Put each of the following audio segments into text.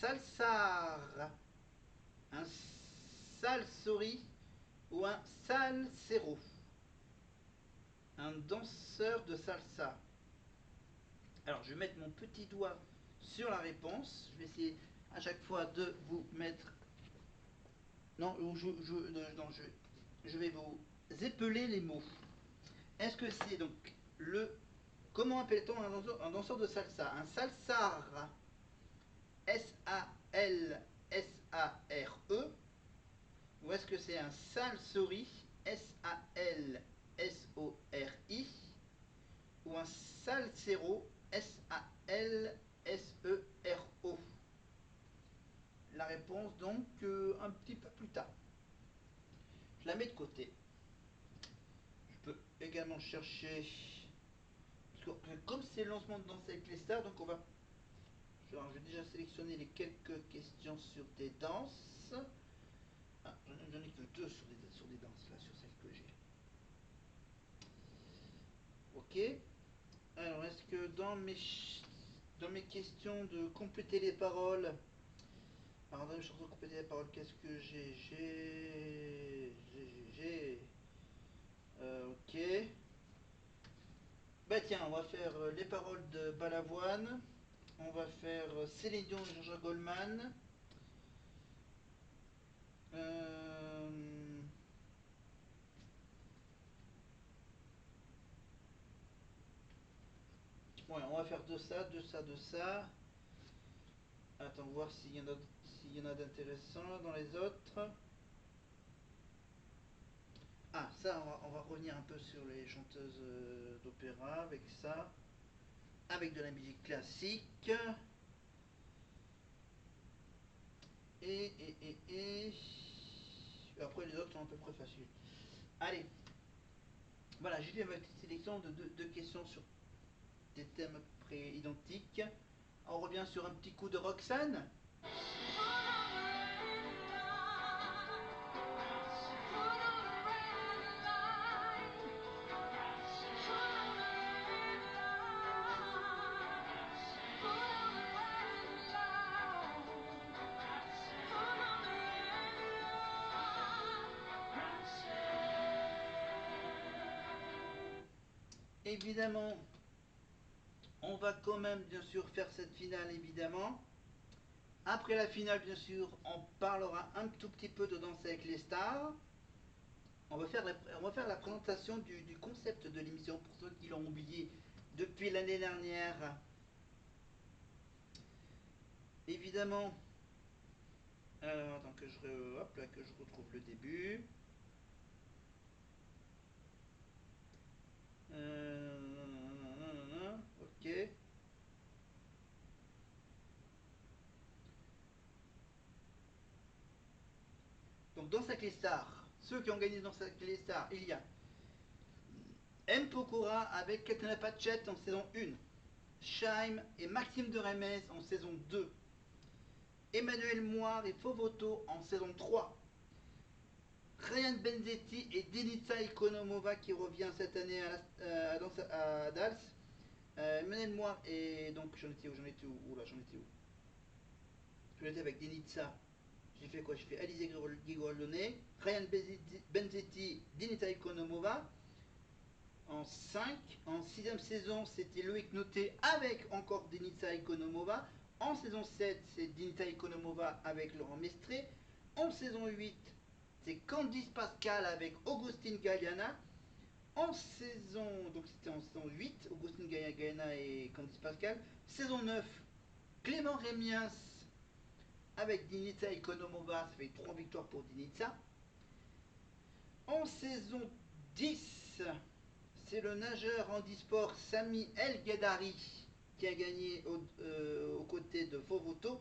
salsar, un salsori ou un salsero, un danseur de salsa. Alors je vais mettre mon petit doigt sur la réponse. Je vais essayer à chaque fois de vous mettre. Non, non, je vais vous épeler les mots. Est-ce que c'est donc le. Comment appelle-t-on un danseur de salsa? Un salsar. S-A-L-S-A-R-E. Ou est-ce que c'est un salsori? S-A-L-S-O-R-I. Ou un salsero? S-A-L-S-E-R-O. La réponse donc un petit peu plus tard. Je la mets de côté. Je peux également chercher. Parce que comme c'est le lancement de Danse avec les stars, donc on va. Alors, j'ai déjà sélectionné les quelques questions sur des danses. Ah, j'en ai que deux sur des danses là, sur celles que j'ai. Ok. Alors, est-ce que dans mes questions de compléter les paroles. Alors, dans mes chansons de compléter les paroles, qu'est-ce que j'ai? Ok. Bah tiens, on va faire les paroles de Balavoine. On va faire Céline Dion et Jean-Jacques Goldman. Euh, Ouais, on va faire de ça, de ça, de ça. Attends, voir s'il y en a d'intéressants dans les autres. Ah, ça, on va revenir un peu sur les chanteuses d'opéra avec ça. Avec de la musique classique. Et. Après, les autres sont à peu près faciles. Allez, voilà, j'ai fait ma petite sélection de deux questions sur des thèmes à peu près identiques. On revient sur un petit coup de Roxane. Évidemment, on va quand même bien sûr faire cette finale évidemment. Après la finale bien sûr, on parlera un tout petit peu de Danser avec les stars. On va faire la présentation du concept de l'émission pour ceux qui l'ont oublié depuis l'année dernière. Évidemment, alors attends hop, là, que je retrouve le début. Ok. Donc dans Saclay Star, ceux qui ont gagné dans Saclay Star, il y a M. Pokora avec Katina Patchett en saison 1. Scheim et Maxime de Remez en saison 2. Emmanuel Moire et Fovoto en saison 3. Ryan Benzetti et Denitsa Ikonomova qui revient cette année à Dals. Emmanuel Moire et donc j'en étais où J'en étais avec Denitsa. J'ai fait quoi? J'ai fait Alizé Gigolone, Ryan Benzetti, Denitsa Ikonomova. En 5, en 6ème saison, c'était Loïc Noté avec encore Denitsa Ikonomova. En saison 7, c'est Denitsa Ikonomova avec Laurent Mestré. En saison 8, c'est Candice Pascal avec Augustine Galliana. En saison, donc c'était en saison 8, Augustine Galliana et Candice Pascal. Saison 9, Clément Rémiens avec Denitsa Ikonomova, ça fait 3 victoires pour Denitsa. En saison 10, c'est le nageur handisport Sami El Ghedari qui a gagné aux côtés de Fovoto.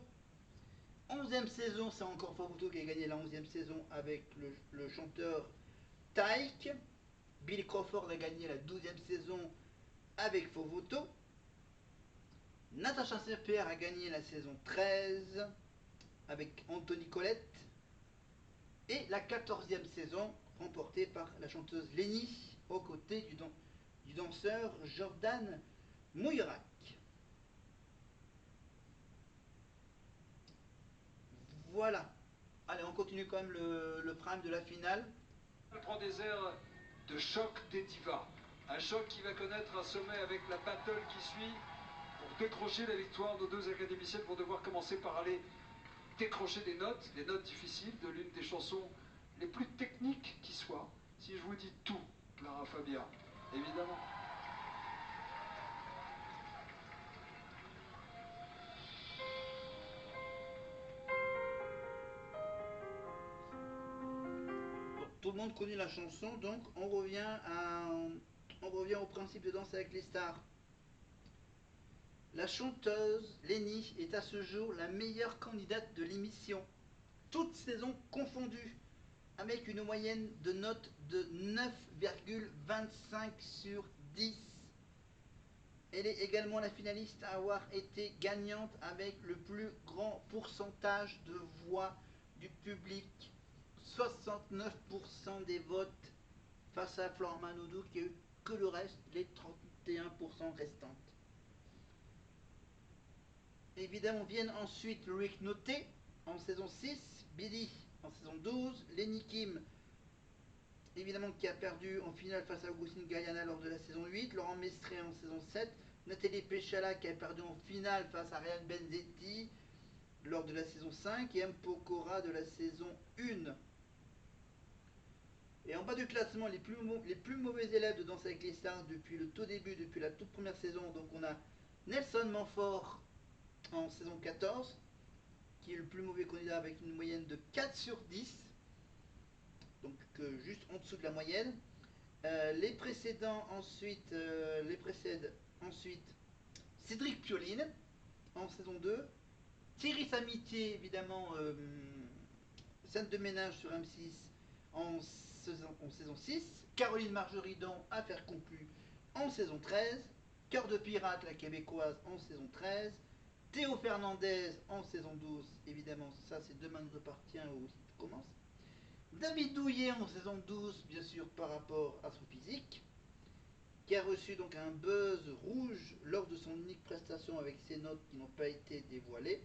11e saison, c'est encore Fovoto qui a gagné la 11e saison avec le chanteur Taïk. Billy Crawford a gagné la 12e saison avec Fovoto. Natacha Saint-Pierre a gagné la saison 13 avec Anthony Colette. Et la 14e saison remportée par la chanteuse Lenny aux côtés du danseur Jordan Mouillerac. Voilà. Allez, on continue quand même le prime de la finale. Elle prend des airs de choc des divas. Un choc qui va connaître un sommet avec la battle qui suit. Pour décrocher la victoire, nos deux académiciennes vont devoir commencer par aller décrocher des notes difficiles de l'une des chansons les plus techniques qui soient. Si je vous dis tout, Clara Fabia, évidemment. Bon, tout le monde connaît la chanson, donc on revient au principe de Danse avec les stars. La chanteuse Lenny est à ce jour la meilleure candidate de l'émission, toutes saisons confondues, avec une moyenne de notes de 9,25 sur 10. Elle est également la finaliste à avoir été gagnante avec le plus grand pourcentage de voix du public, 69% des votes, face à Florent Manodou qui a eu que le reste, les 31% restantes. Évidemment viennent ensuite Rick Noté en saison 6, Billy en saison 12, Lenny Kim évidemment qui a perdu en finale face à Augustine Gayana lors de la saison 8, Laurent Mestré en saison 7, Nathalie Péchala qui a perdu en finale face à Ryan Benzetti lors de la saison 5 et M. Pokora de la saison 1. Et en bas du classement, les plus mauvais élèves de Danse avec les stars depuis le tout début, depuis la toute première saison, donc on a Nelson Manfort en saison 14, qui est le plus mauvais candidat avec une moyenne de 4 sur 10, donc juste en dessous de la moyenne. Les précèdent ensuite Cédric Pioline en saison 2, Thierry Samitier évidemment, scène de ménage sur M6 en saison 6, Caroline Margeridon, affaire conclue en saison 13, Cœur de pirate la québécoise en saison 13, Théo Fernandez en saison 12, évidemment ça c'est Demain nous appartient où il commence, David Douillet en saison 12 bien sûr par rapport à son physique, qui a reçu donc un buzz rouge lors de son unique prestation avec ses notes qui n'ont pas été dévoilées.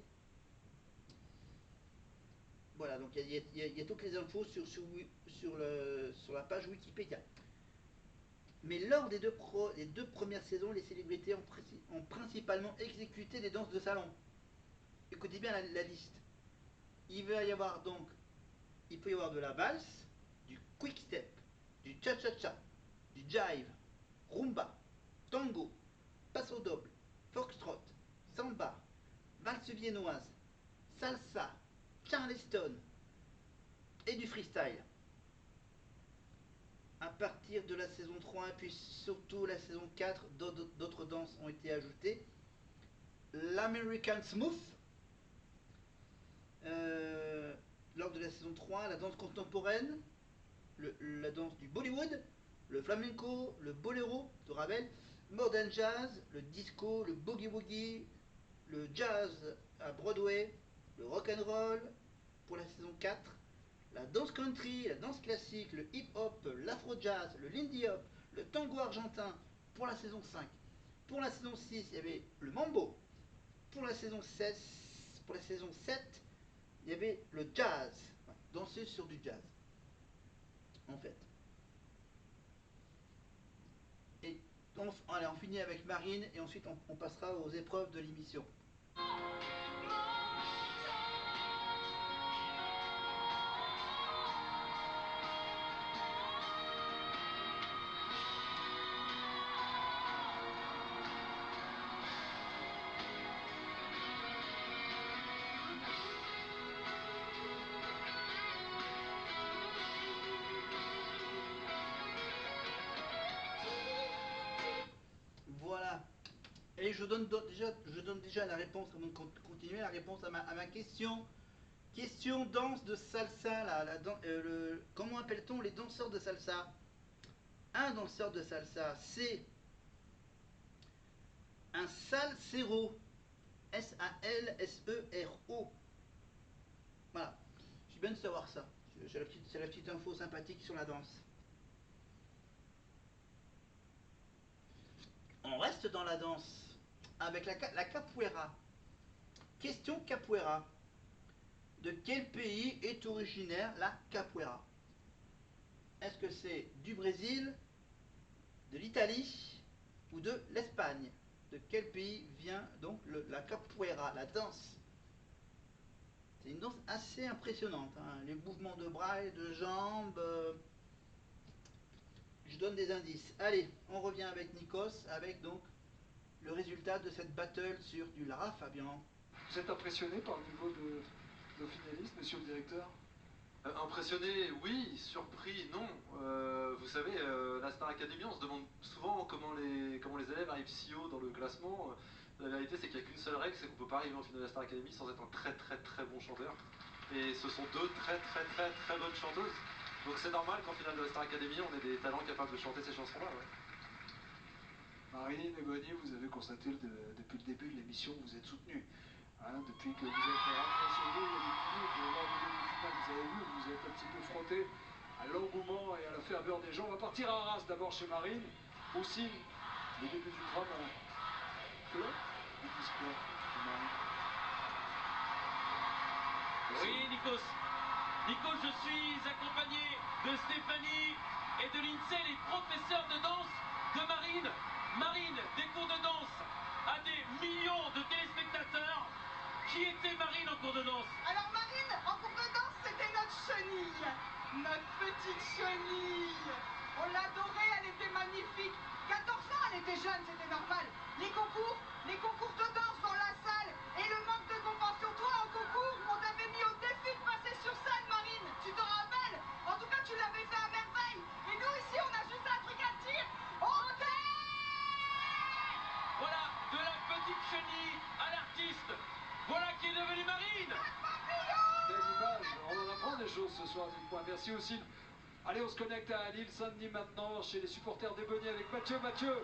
Voilà, donc il y a toutes les infos sur la page Wikipédia. Mais lors des deux premières saisons, les célébrités ont principalement exécuté des danses de salon. Écoutez bien la liste. Il peut y avoir de la valse, du quick step, du cha-cha-cha, du jive, rumba, tango, passo doble, foxtrot, samba, valse viennoise, salsa, charleston et du freestyle. À partir de la saison 3 et puis surtout la saison 4, d'autres danses ont été ajoutées. L'American Smooth, lors de la saison 3, la danse contemporaine, la danse du Bollywood, le flamenco, le boléro de Ravel, modern jazz, le disco, le boogie woogie, le jazz à Broadway, le rock and roll pour la saison 4, la danse country, la danse classique, le hip-hop, l'afro-jazz, le lindy hop, le tango argentin pour la saison 5. Pour la saison 6, il y avait le mambo. Pour la saison 7, il y avait le jazz. Danser sur du jazz, en fait. Et allez, on finit avec Marine et ensuite on passera aux épreuves de l'émission. Voilà. Et je donne déjà la réponse, avant de continuer, la réponse à ma question. Question danse de salsa, là, comment appelle-t-on les danseurs de salsa? Un danseur de salsa, c'est un salsero. S-A-L-S-E-R-O. Voilà. Je bien de savoir ça. C'est la petite info sympathique sur la danse. On reste dans la danse avec la capoeira. Question capoeira. De quel pays est originaire la capoeira? Est-ce que c'est du Brésil, de l'Italie ou de l'Espagne? De quel pays vient donc la capoeira, la danse? C'est une danse assez impressionnante, hein. Les mouvements de bras et de jambes. Je donne des indices. Allez, on revient avec Nikos, avec donc le résultat de cette battle sur du Lara Fabian. Vous êtes impressionné par le niveau de nos finalistes, monsieur le directeur? Impressionné, oui. Surpris, non. Vous savez, la Star Academy, on se demande souvent comment les élèves arrivent si haut dans le classement. La vérité, c'est qu'il n'y a qu'une seule règle, c'est qu'on ne peut pas arriver en finale de la Star Academy sans être un très très très bon chanteur. Et ce sont deux très très très très bonnes chanteuses. Donc c'est normal qu'en finale de la Star Academy, on ait des talents capables de chanter ces chansons-là. Ouais. Marilyn et Bonnie, vous avez constaté depuis le début de l'émission que vous êtes soutenus. Hein, depuis que vous êtes rentrés chez vous, il y a des minutes, lors du demi-finale, vous avez vu, vous êtes un petit peu frotté à l'engouement et à la ferveur des gens. On va partir à Arras d'abord chez Marine. Aussi, le début du drame à Claude, ils disent quoi chez Marine? Oui, Nikos. Nikos, je suis accompagné de Stéphanie et de Lindsay, les professeurs de danse de Marine. Marine, des cours de danse à des millions de téléspectateurs. Qui était Marine en cours de danse? Alors Marine, en cours de danse, c'était notre chenille. Notre petite chenille. On l'adorait, elle était magnifique. 14 ans, elle était jeune, c'était normal. Les concours de danse dans la salle et le manque de compassion. Toi, en concours, on t'avait mis au défi de passer sur scène, Marine. Tu te rappelles? En tout cas, tu l'avais fait à merveille. Et nous, ici, on a juste un truc à te dire. On t'aime! Voilà, de la petite chenille à l'artiste. Voilà qui est devenu Marine. Belle image, on en apprend des choses ce soir, dites-moi. Merci aussi. Allez, on se connecte à l'île Saint-Denis maintenant, chez les supporters d'Ebony avec Mathieu. Mathieu,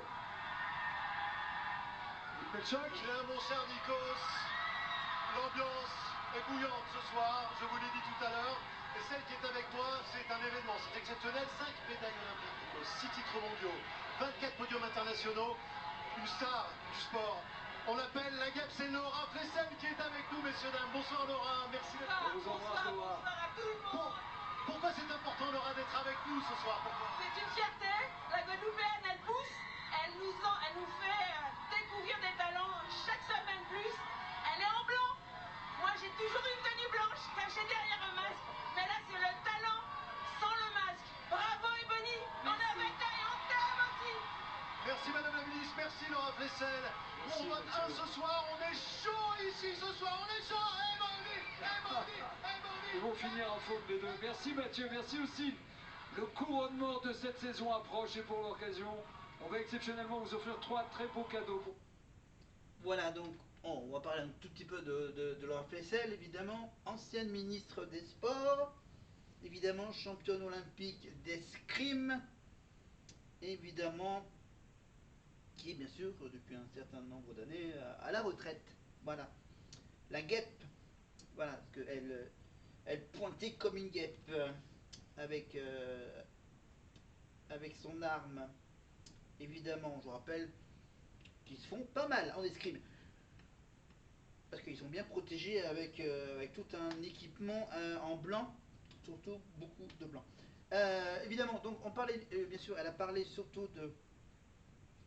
il met le choc. Bien, mon cher Nikos, l'ambiance est bouillante ce soir, je vous l'ai dit tout à l'heure. Et celle qui est avec moi, c'est un événement, c'est exceptionnel. 5 médailles olympiques, Nikos, 6 titres mondiaux, 24 podiums internationaux, une star du sport. On l'appelle la guêpe, c'est Laura Flessel qui est avec nous, messieurs, dames. Bonsoir Laura, merci d'être On vous embrasse, Laura. Bonsoir à tout le monde. Pourquoi c'est important, Laura, d'être avec nous ce soir? Pourquoi? C'est une fierté. La Guadeloupéenne, elle pousse. Elle nous fait découvrir des talents chaque semaine plus. Elle est en blanc. Moi, j'ai toujours une tenue blanche cachée derrière un masque. Mais là, c'est le talent sans le masque. Bravo, Ebony. On est avec toi et on t'aime aussi. Merci Madame la Ministre, merci Laura Flessel. Merci, On vote Mathieu. ce soir, on est chaud ici ce soir, on est chaud. Ils vont finir en faute les deux. Merci Mathieu, merci aussi. Le couronnement de cette saison approche et pour l'occasion, on va exceptionnellement vous offrir 3 très beaux cadeaux. Voilà, donc on va parler un tout petit peu de Laura Flessel, évidemment, ancienne ministre des Sports, évidemment championne olympique d'escrime, évidemment, qui est bien sûr depuis un certain nombre d'années à la retraite. Voilà, la guêpe, voilà, parce qu'elle elle pointait comme une guêpe avec son arme, évidemment, je vous rappelle, qui se font pas mal en escrime. Parce qu'ils sont bien protégés avec tout un équipement en blanc, surtout beaucoup de blanc. Évidemment, donc on parlait, bien sûr, elle a parlé surtout de...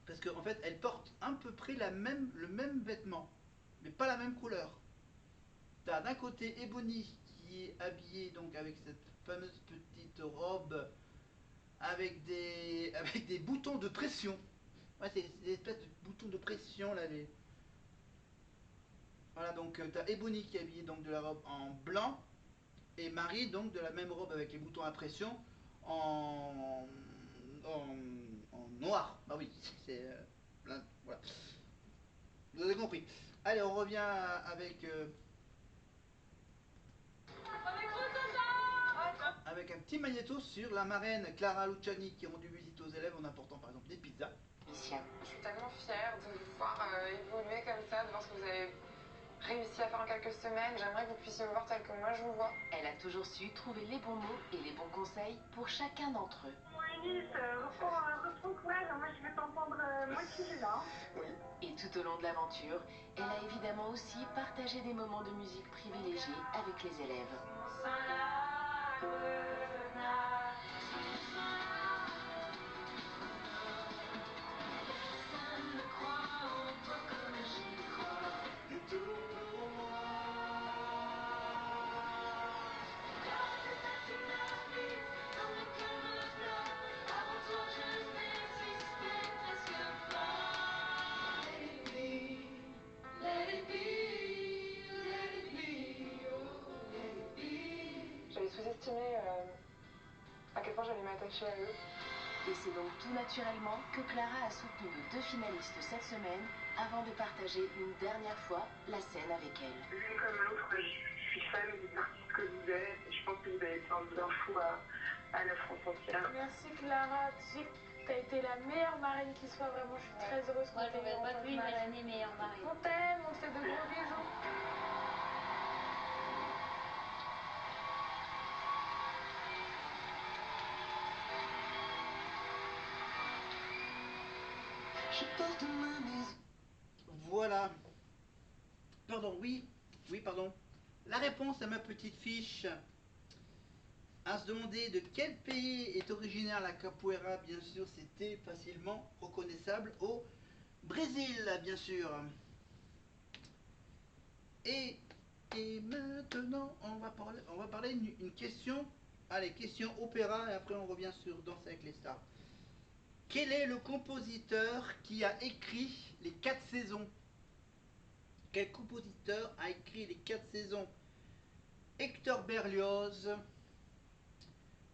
Parce qu'en fait, elle porte à peu près le même vêtement, mais pas la même couleur. T'as d'un côté Ebony qui est habillée donc avec cette fameuse petite robe avec des boutons de pression. Ouais, c'est des espèces de boutons de pression là. Voilà, donc t'as Ebony qui est habillée donc de la robe en blanc et Marie donc de la même robe avec les boutons à pression en, en noir. Ah oui, c'est voilà. Vous avez compris. Allez, on revient avec avec un petit magnéto sur la marraine Clara Luciani qui a rendu visite aux élèves en apportant par exemple des pizzas. Je suis tellement fière de vous voir évoluer comme ça, de voir ce que vous avez réussi à faire en quelques semaines. J'aimerais que vous puissiez me voir tel que moi je vous vois. Elle a toujours su trouver les bons mots et les bons conseils pour chacun d'entre eux. Bon, Eunice, reprends courage. Moi, je vais t'entendre moitié là. Oui. Et tout au long de l'aventure, elle a évidemment aussi partagé des moments de musique privilégiés avec les élèves. J'avais sous-estimé à quel point j'allais m'attacher à eux. Et c'est donc tout naturellement que Clara a soutenu nos deux finalistes cette semaine avant de partager une dernière fois la scène avec elle. L'une comme l'autre, je suis fan des artistes que vous êtes. Je pense que vous avez plein d'infos à la France entière. Merci Clara, tu sais que t'as été la meilleure marraine qui soit, vraiment, je suis très heureuse que Moi, tu j'aurais pas pu imaginer meilleure marraine. On t'aime, on te fait de gros bisous. Voilà. Pardon, oui, pardon. La réponse à ma petite fiche, à se demander de quel pays est originaire la capoeira, bien sûr, c'était facilement reconnaissable au Brésil, bien sûr. Et maintenant, on va parler d'une question. Allez, question opéra, et après on revient sur Danse avec les stars. Quel est le compositeur qui a écrit les 4 saisons? Quel compositeur a écrit les 4 saisons? Hector Berlioz,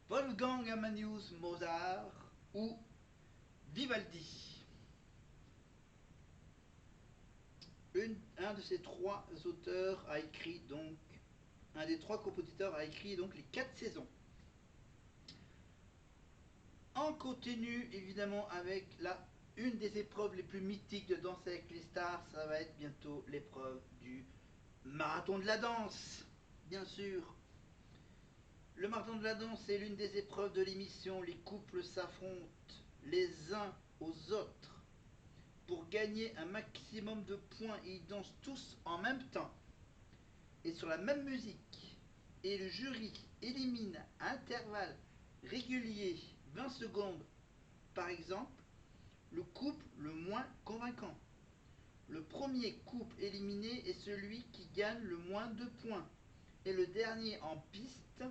Wolfgang Amadeus Mozart ou Vivaldi? Un de ces 3 auteurs a écrit donc, un des 3 compositeurs a écrit donc les 4 saisons. On continue évidemment avec une des épreuves les plus mythiques de Danse avec les stars, ça va être bientôt l'épreuve du marathon de la danse, bien sûr. Le marathon de la danse est l'une des épreuves de l'émission. Les couples s'affrontent les uns aux autres pour gagner un maximum de points et ils dansent tous en même temps et sur la même musique. Et le jury élimine à intervalles réguliers, 20 secondes par exemple, le couple le moins convaincant. Le premier couple éliminé est celui qui gagne le moins de points. Et le dernier en piste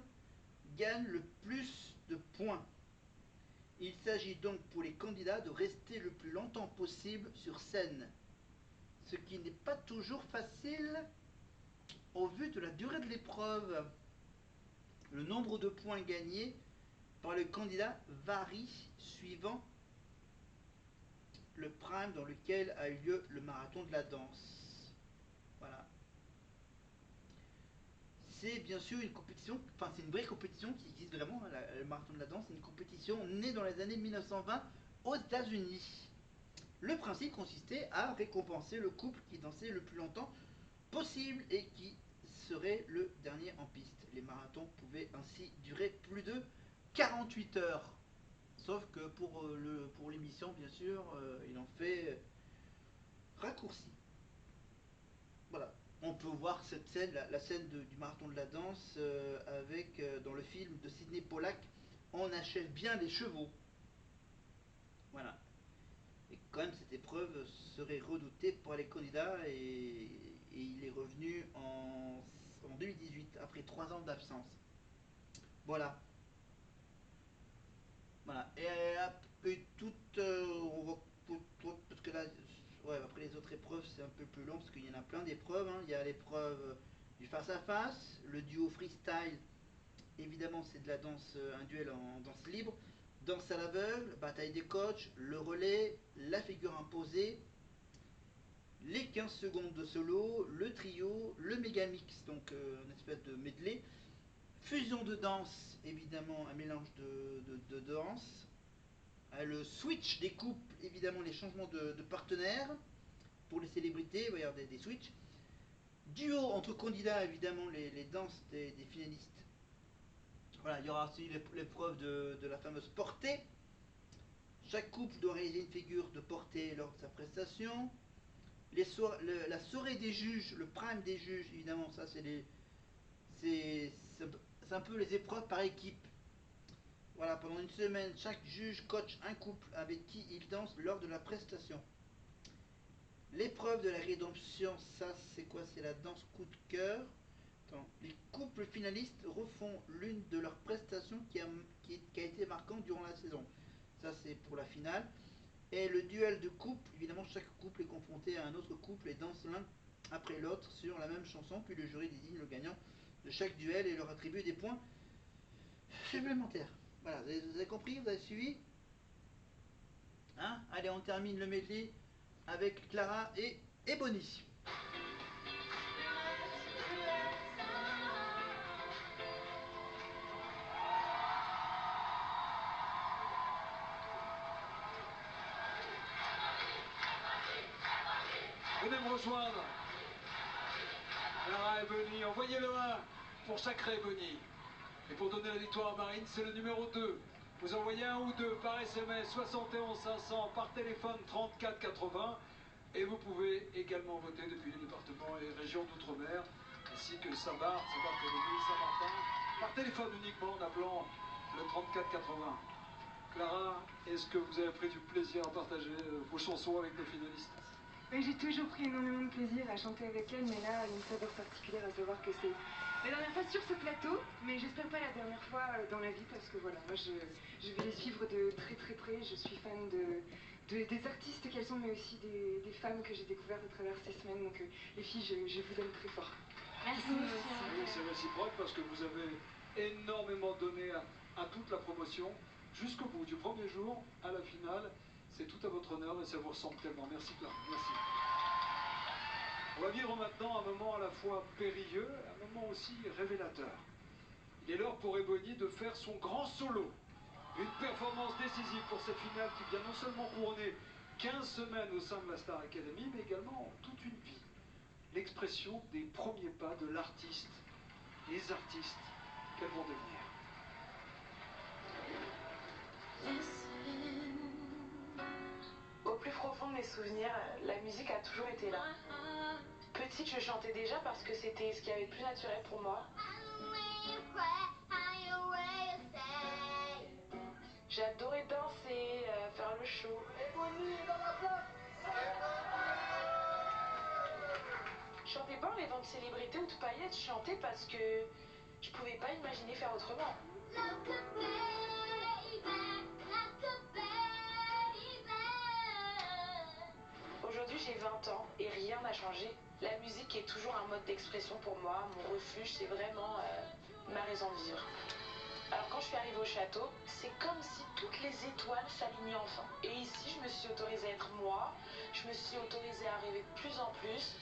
gagne le plus de points. Il s'agit donc pour les candidats de rester le plus longtemps possible sur scène. Ce qui n'est pas toujours facile au vu de la durée de l'épreuve. Le nombre de points gagnés par le candidat varie suivant le prime dans lequel a eu lieu le marathon de la danse. Voilà. C'est bien sûr une compétition, enfin c'est une vraie compétition qui existe vraiment, le marathon de la danse, c'est une compétition née dans les années 1920 aux États-Unis. Le principe consistait à récompenser le couple qui dansait le plus longtemps possible et qui serait le dernier en piste. Les marathons pouvaient ainsi durer plus de 48 heures. Sauf que pour l'émission, bien sûr, ils ont fait raccourci. Voilà. On peut voir cette scène, la scène du marathon de la danse, avec dans le film de Sidney Pollack, on achève bien les chevaux. Voilà. Et quand même, cette épreuve serait redoutée par les candidats et il est revenu en 2018, après 3 ans d'absence. Voilà. Voilà. Et toutes, on va, parce que là, ouais, après les autres épreuves, c'est un peu plus long parce qu'il y en a plein d'épreuves. Hein. Il y a l'épreuve du face-à-face, le duo freestyle, évidemment, c'est de la danse, un duel en danse libre. Danse à l'aveugle, bataille des coachs, le relais, la figure imposée, les 15 secondes de solo, le trio, le méga mix, donc une espèce de medley, fusion de danse, évidemment un mélange de danse, le switch des couples, évidemment les changements de partenaires pour les célébrités, il va y avoir des switches, Duo entre candidats, évidemment, les danses des finalistes. Voilà, il y aura aussi l'épreuve de la fameuse portée. Chaque couple doit réaliser une figure de portée lors de sa prestation. La soirée des juges, le prime des juges, évidemment, ça c'est un peu les épreuves par équipe. Voilà, pendant une semaine, chaque juge coach un couple avec qui il danse lors de la prestation. L'épreuve de la rédemption, ça c'est quoi? C'est la danse coup de cœur. Les couples finalistes refont l'une de leurs prestations qui a été marquante durant la saison. Ça c'est pour la finale. Et le duel de couple, évidemment chaque couple est confronté à un autre couple et danse l'un après l'autre sur la même chanson, puis le jury désigne le gagnant de chaque duel et leur attribue des points supplémentaires. Voilà, vous avez compris, vous avez suivi? Hein? Allez, on termine le medley avec Clara et Bonnie. Venez me rejoindre. Clara et Bonnie, envoyez le 1 pour Sacré et Bonnie. Et pour donner la victoire à Marine, c'est le numéro 2. Vous envoyez un ou deux par SMS 71 500, par téléphone 34 80. Et vous pouvez également voter depuis les départements et régions d'outre-mer, ainsi que Saint-Barth, Saint-Barthélemy, Saint-Martin, par téléphone uniquement en appelant le 34 80. Clara, est-ce que vous avez pris du plaisir à partager vos chansons avec nos finalistes? Oui, j'ai toujours pris énormément de plaisir à chanter avec elle, mais là, il y a une saveur particulière à savoir que c'est la dernière fois sur ce plateau, mais j'espère pas la dernière fois dans la vie, parce que voilà, moi je vais les suivre de très très près. Je suis fan des artistes qu'elles sont, mais aussi des femmes que j'ai découvertes à travers ces semaines. Donc les filles, je vous aime très fort. Merci. Oui, c'est réciproque parce que vous avez énormément donné à toute la promotion jusqu'au bout, du premier jour à la finale. C'est tout à votre honneur et ça vous ressemble tellement. Merci Clara, merci. On va vivre maintenant un moment à la fois périlleux, un moment aussi révélateur. Il est l'heure pour Ebony de faire son grand solo. Une performance décisive pour cette finale qui vient non seulement couronner 15 semaines au sein de la Star Academy, mais également toute une vie. L'expression des premiers pas de l'artiste, les artistes qu'elles vont devenir. Au plus profond de mes souvenirs, la musique a toujours été là. Petite, je chantais déjà parce que c'était ce qui avait le plus naturel pour moi. J'adorais danser, faire le show. Je chantais pas en rêvant de célébrité ou de paillettes, je chantais parce que je pouvais pas imaginer faire autrement. Aujourd'hui, j'ai 20 ans et rien n'a changé. La musique est toujours un mode d'expression pour moi. Mon refuge, c'est vraiment ma raison de vivre. Alors quand je suis arrivée au château, c'est comme si toutes les étoiles s'alignaient enfin. Et ici, je me suis autorisée à être moi. Je me suis autorisée à rêver de plus en plus.